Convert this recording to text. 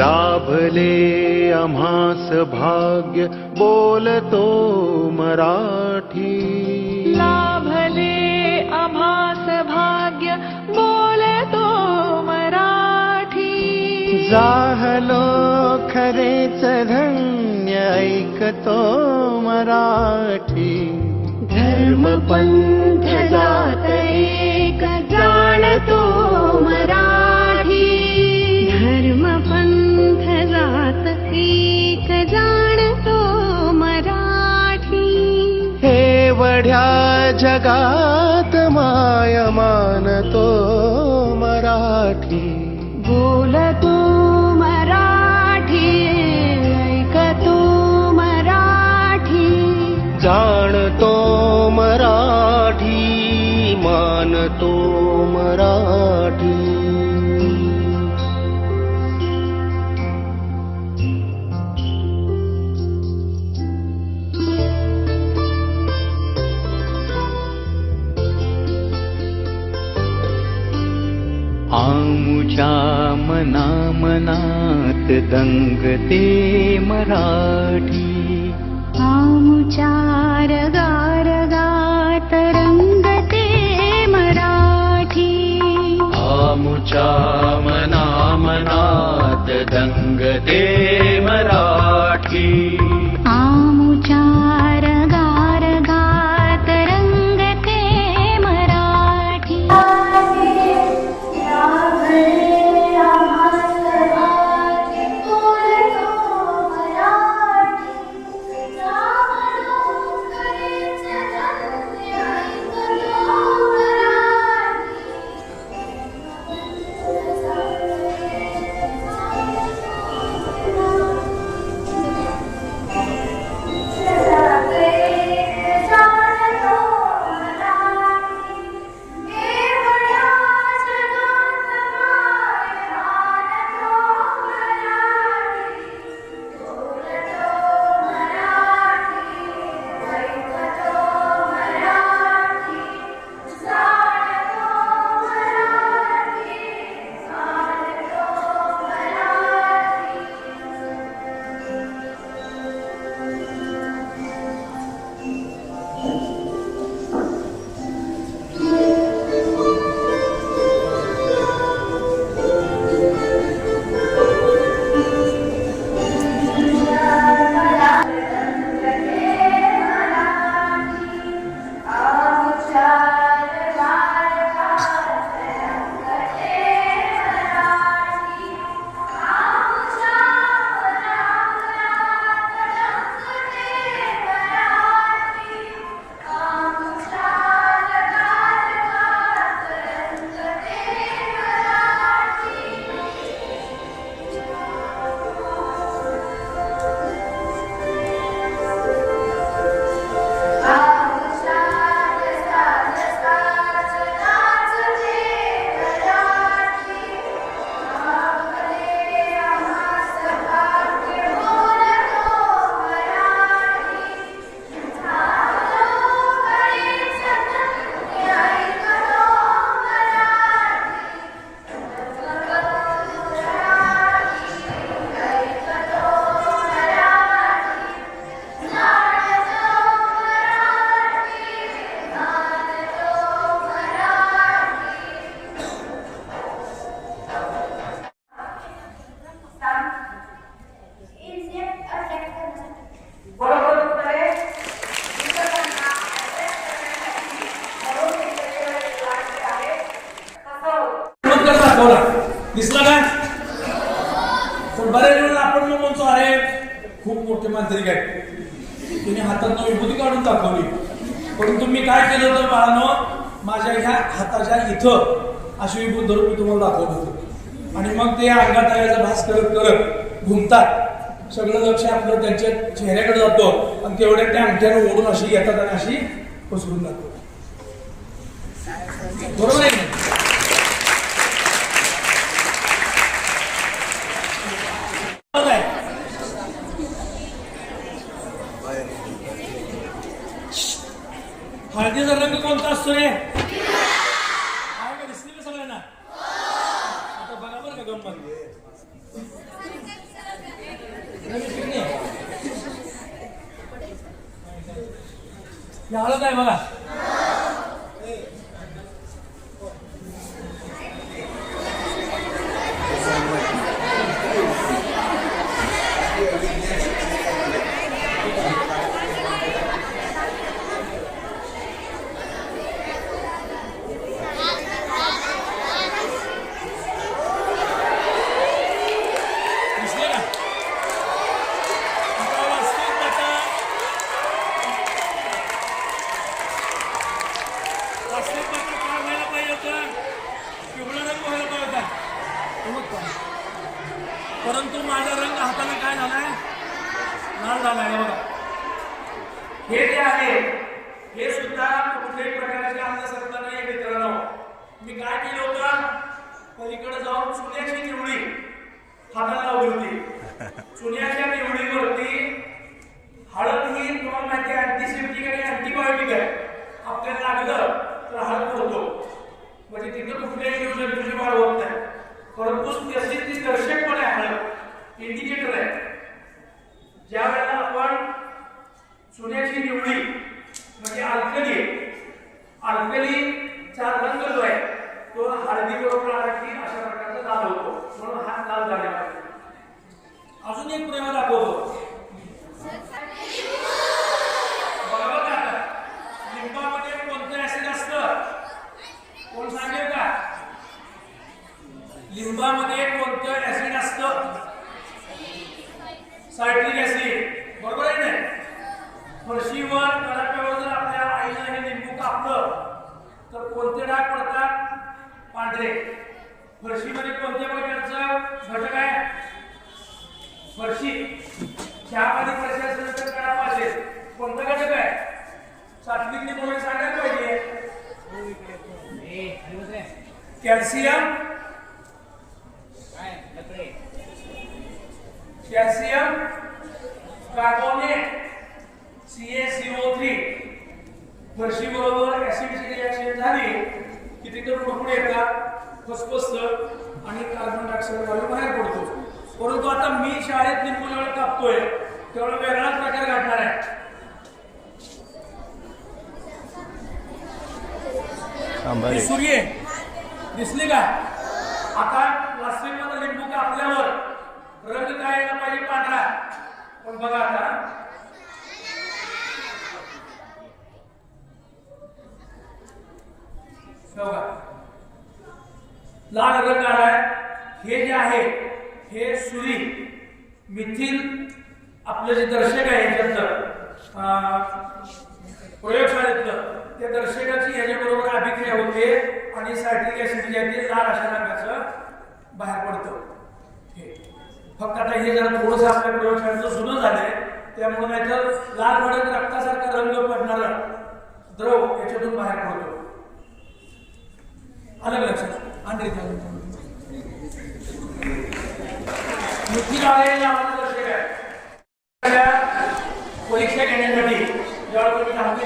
लाभले आम्हास भाग्य बोलतो मराठी. लाभले आम्हास भाग्य बोलतो मराठी. जाहलो खरेच धन्य ऐकतो मराठी. धर्म पंथ जात एक जाणतो मराठी. धर्म पंथ जात एक जाणतो मराठी. एवढ्या जगात माय मानतो मराठी. बोलतो मराठी, ऐकतो मराठी. जाणतो मराठी, मानतो मराठी. आमुच्या मना मनात दंगते मराठी. आमुच्या रगारगात रंगते मराठी. आमुच्या मना मनात दंगते मराठी. आमुच्या रगारगात रंगते मराठी. दिसला काय? पण बऱ्याच वेळेला आपण मग म्हणतो अरे खूप मोठे मांत्रिक आहेत, तिने हातात विभूती काढून दाखवली. परंतु मी काय केलं होतं बाळांनो, माझ्या ह्या हाताच्या इथं अशी विभूत धरून मी तुम्हाला दाखवलं होतं. आणि मग ते अंगात आल्याचा भास करत करत घुमतात. सगळं लक्ष आपलं त्यांच्या चेहऱ्याकडे जातो आणि तेवढ्या त्या अंगठ्यानं ओढून अशी येतात आणि अशी पसरून दाखवतात. बरोबर आहे. हळदीचा रंग कोणता असतो रे? दिसली का सगळ्यांना? आता बघा बरं का गंमत. हे हळद आहे बघा. परंतु माझा रंग हाताने काय झालाय, लाल झालाय बघा. हे जे आहे हे सुद्धा कुठल्याही प्रकारचे अंधश्रद्धा नाही मित्रांनो. मी काय केलं होतं, पलीकडे जाऊन चुन्याची निवडी हाताला लावली होती. चुन्याच्या निवडीवरती हळद ही तुम्हाला माहिती आहे अँटीसेप्टिक आणि अँटीबायोटिक आहे. आपल्याला लागलं तर हळद होतो, म्हणजे तिथं कुठल्याही जंतूची वाढ होत नाही. परंतु त्याची ती दर्शक पण आहे, हळद इंडिकेटर आहे. ज्या वेळेला आपण चुन्याची निवडी म्हणजे अल्कलीचा रंग जो आहे तो हळदी बरोबर आला की अशा प्रकारचा लाल होतो, म्हणून हा लाल झाला पाहिजे. अजून एक प्रयोग दाखवतो. बरोबर का, लिंबामध्ये कोणतं ऍसिड असतं कोण सांगेल का? लिंबामध्ये कोणतं ऍसिड असतं? Citric acid. बरोबर आहे ना? फरशीवर कडाप्यावर जर आपल्या आईने हे लिंबू कापलं तर कोणते डाग पडतात? पांढरे. फरशीमध्ये कोणत्या प्रकारचा घटक आहे? फरशी. चहामध्ये फरशी असेल तर कडापा असेल, कोणता घटक आहे? सात्विकने कोणी सांगायला पाहिजे. कॅल्शियम. Calcium carbonate CaCO3. फरशी बरोबर ऍसिडची रिएक्शन झाली की तिथे फुडफुडे येतात, फसफसतं आणि कार्बन डायऑक्साईड वायू बाहेर पडतो. परंतु आता मी शाळेत लिंबू जेवढं कापतोय तेवढा वेगळाच प्रकार घडणार आहे. सूर्य दिसली का? आता प्लास्टिकमध्ये लिंबू कापल्यावर रंग काय यायला पाहिजे? पांढरा. पण बघा आता लाल रंग आलाय. हे जे आहे हे सुरी मिथिल आपलं जे दर्शक आहे प्रयोगशाळेतलं त्या दर्शकाची ह्याच्याबरोबर अभिक्रिया होते आणि सायट्रिक ऍसिड जे आहे ते लाल अशा रंगाचं बाहेर पडतं. हे फक्त आता हे जरा थोडंसं आपल्या प्रयोगशाळेचं जुनं झालंय, त्यामुळे नाहीतर लाल भडक रक्तासारखा रंग पडणारा द्रव याच्यातून बाहेर पडतो. अलग लक्षात मिथिल आहे आम्हाला दर्शक आहे. परीक्षा घेण्यासाठी जेव्हा तुम्ही 10वी